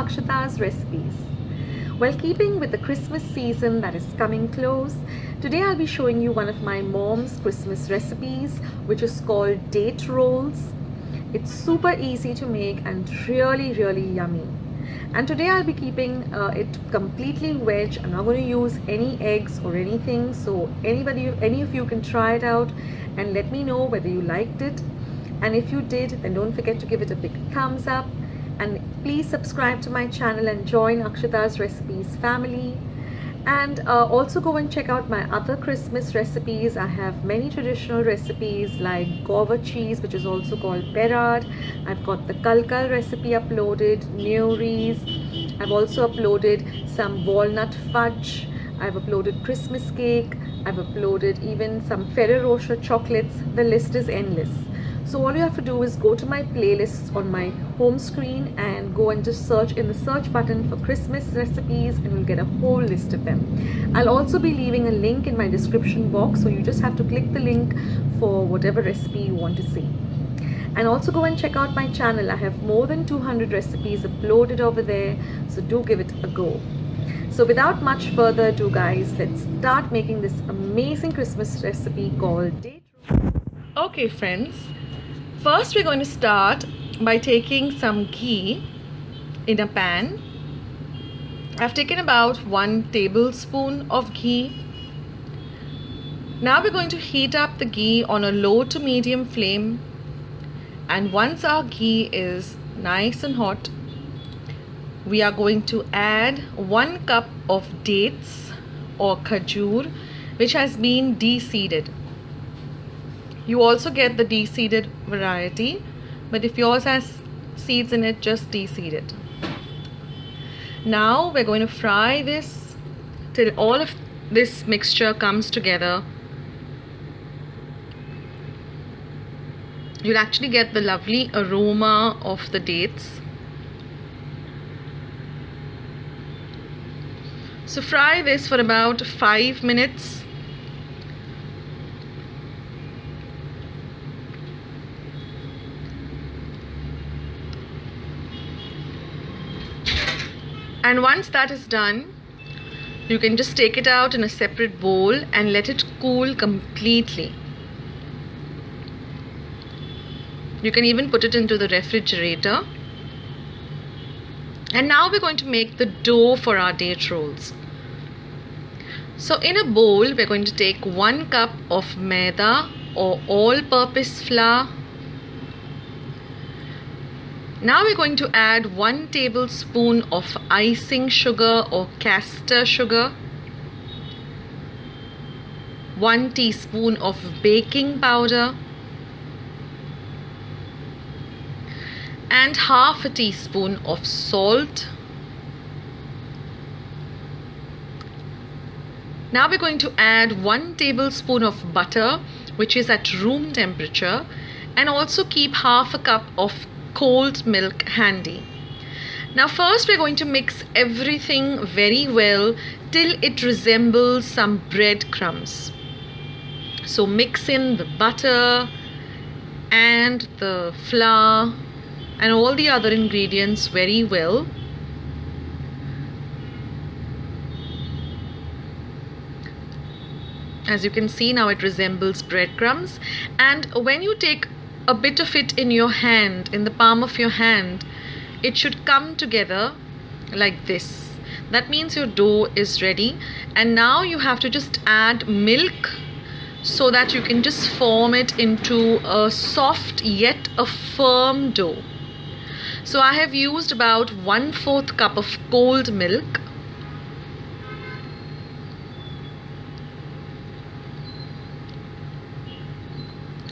Akshata's recipes. Well, keeping with the Christmas season that is coming close, today I'll be showing you one of my mom's Christmas recipes, which is called date rolls. It's super easy to make and really yummy. And today I'll be keeping it completely veg. I'm not going to use any eggs or anything, so any of you can try it out and let me know whether you liked it. And if you did, then don't forget to give it a big thumbs up, and please subscribe to my channel and join Akshata's recipes family. And also go and check out my other Christmas recipes. I have many traditional recipes like guava cheese, which is also called Perad. I've got the kulkul recipe uploaded, Neuris. I've also uploaded some walnut fudge. I've uploaded Christmas cake. I've uploaded even some Ferrero rocher chocolates. The list is endless. So all you have to do is go to my playlists on my home screen and go and just search in the search button for Christmas recipes, and you'll get a whole list of them. I'll also be leaving a link in my description box, so you just have to click the link for whatever recipe you want to see. And also go and check out my channel. I have more than 200 recipes uploaded over there, so do give it a go. So without much further ado guys, let's start making this amazing Christmas recipe called date roll. Okay friends, first we're going to start by taking some ghee in a pan. I've taken about 1 tablespoon of ghee. Now we're going to heat up the ghee on a low to medium flame, and once our ghee is nice and hot, we are going to add 1 cup of dates or khajur, which has been de-seeded. You also get the de-seeded variety, but if yours has seeds in it, just de-seed it. Now we're going to fry this till all of this mixture comes together. You'll actually get the lovely aroma of the dates. So fry this for about 5 minutes. And once that is done, you can just take it out in a separate bowl and let it cool completely. You can even put it into the refrigerator. And now we're going to make the dough for our date rolls. So in a bowl, we're going to take 1 cup of maida or all-purpose flour. Now we're going to add 1 tablespoon of icing sugar or caster sugar, 1 teaspoon of baking powder, and half a teaspoon of salt. Now we're going to add 1 tablespoon of butter, which is at room temperature, and also keep half a cup of cold milk handy. Now first we're going to mix everything very well till it resembles some breadcrumbs. So mix in the butter and the flour and all the other ingredients very well. As you can see, now it resembles breadcrumbs, and when you take a bit of it in your hand, in the palm of your hand, it should come together like this. That means your dough is ready, and now you have to just add milk so that you can just form it into a soft yet a firm dough. So I have used about 1/4 cup of cold milk.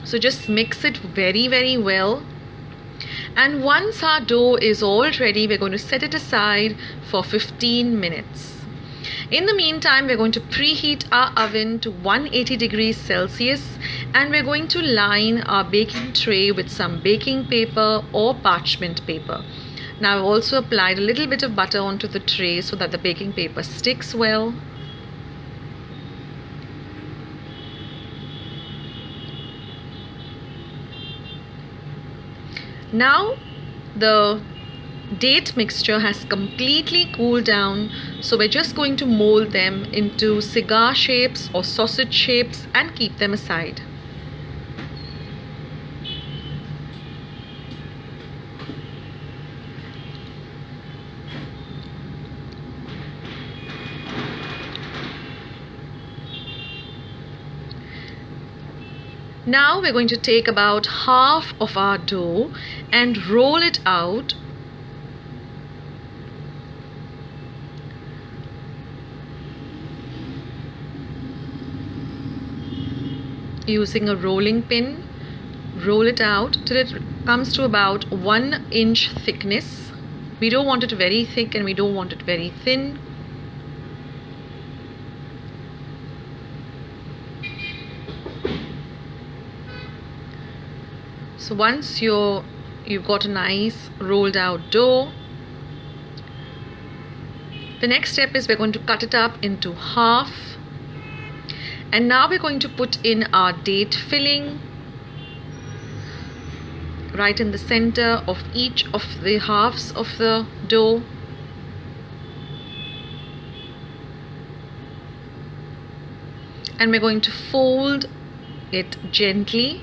So just mix it very well. And once our dough is all ready, we're going to set it aside for 15 minutes. In the meantime, we're going to preheat our oven to 180 degrees Celsius, and we're going to line our baking tray with some baking paper or parchment paper. Now I've also applied a little bit of butter onto the tray so that the baking paper sticks well. Now the date mixture has completely cooled down, so we're just going to mold them into cigar shapes or sausage shapes and keep them aside. Now we're going to take about half of our dough and roll it out using a rolling pin. Roll it out till it comes to about 1 inch thickness. We don't want it very thick and we don't want it very thin. So once you've got a nice rolled out dough, the next step is we're going to cut it up into half, and now we're going to put in our date filling right in the center of each of the halves of the dough. And we're going to fold it gently.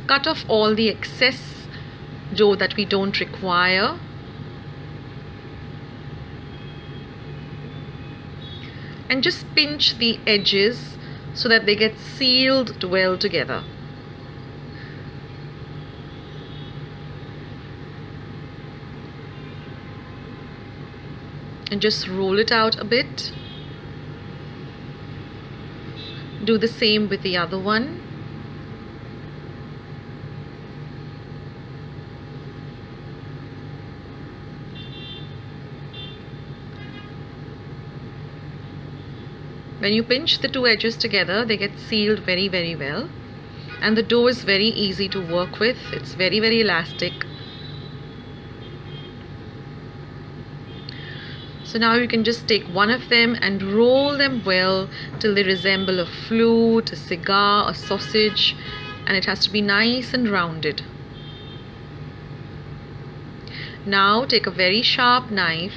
Cut off all the excess dough that we don't require. And just pinch the edges so that they get sealed well together. And just roll it out a bit. Do the same with the other one. When you pinch the two edges together, they get sealed very, very well. And the dough is very easy to work with. It's very, very elastic. So now you can just take one of them and roll them well till they resemble a flute, a cigar, a sausage, and it has to be nice and rounded. Now take a very sharp knife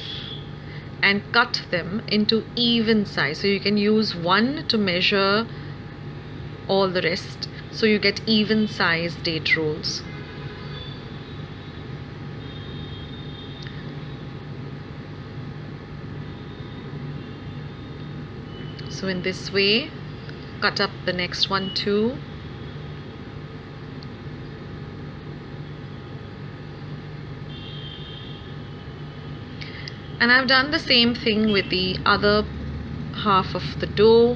and cut them into even size. So you can use one to measure all the rest, so you get even sized date rolls. So in this way, cut up the next one too. And I've done the same thing with the other half of the dough.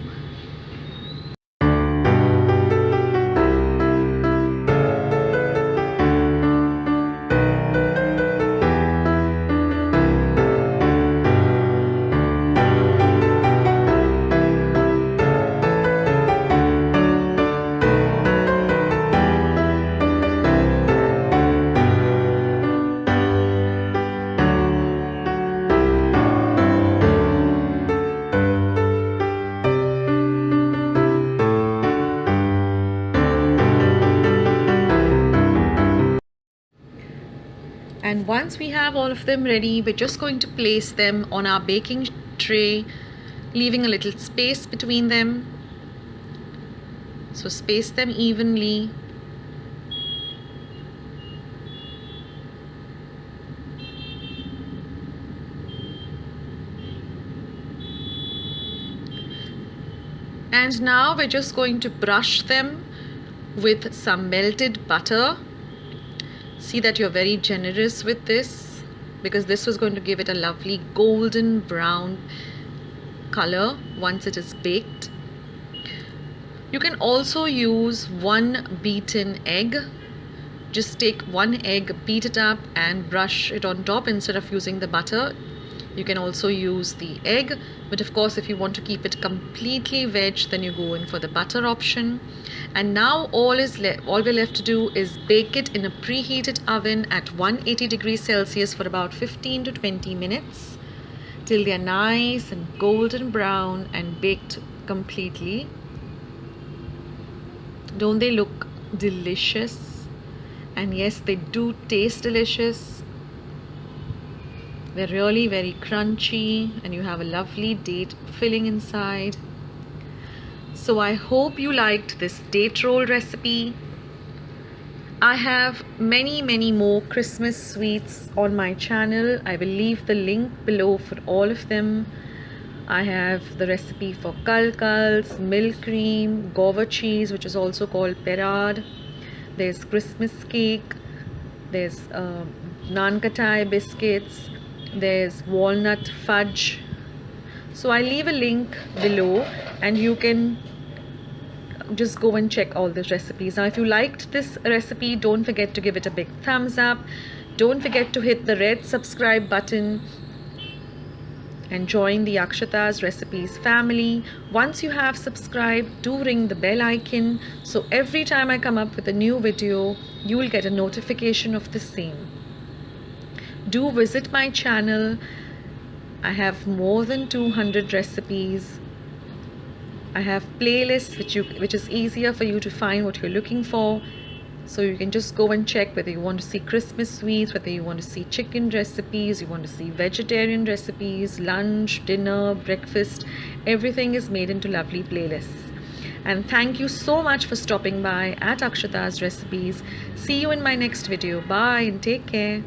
And once we have all of them ready, we're just going to place them on our baking tray, leaving a little space between them. So space them evenly. And now we're just going to brush them with some melted butter. See that you're very generous with this, because this was going to give it a lovely golden brown color once it is baked. You can also use one beaten egg. Just take one egg, beat it up and brush it on top instead of using the butter. You can also use the egg, but of course if you want to keep it completely veg, then you go in for the butter option. And now all we're left to do is bake it in a preheated oven at 180 degrees Celsius for about 15 to 20 minutes till they're nice and golden brown and baked completely. Don't they look delicious And yes, they do taste delicious. They're really very crunchy, and you have a lovely date filling inside. So I hope you liked this date roll recipe. I have many more Christmas sweets on my channel. I will leave the link below for all of them. I have the recipe for kulkuls, milk cream, guava cheese, which is also called Perad. There's Christmas cake. There's naan biscuits. There's walnut fudge. So I leave a link below, and you can just go and check all the recipes. Now if you liked this recipe, don't forget to give it a big thumbs up. Don't forget to hit the red subscribe button and join the Akshata's Recipes family. Once you have subscribed, do ring the bell icon, so every time I come up with a new video, you will get a notification of the same. Do visit my channel. I have more than 200 recipes. I have playlists which is easier for you to find what you're looking for. So you can just go and check whether you want to see Christmas sweets, whether you want to see chicken recipes, you want to see vegetarian recipes, lunch, dinner, breakfast. Everything is made into lovely playlists. And thank you so much for stopping by at Akshata's Recipes. See you in my next video. Bye and take care.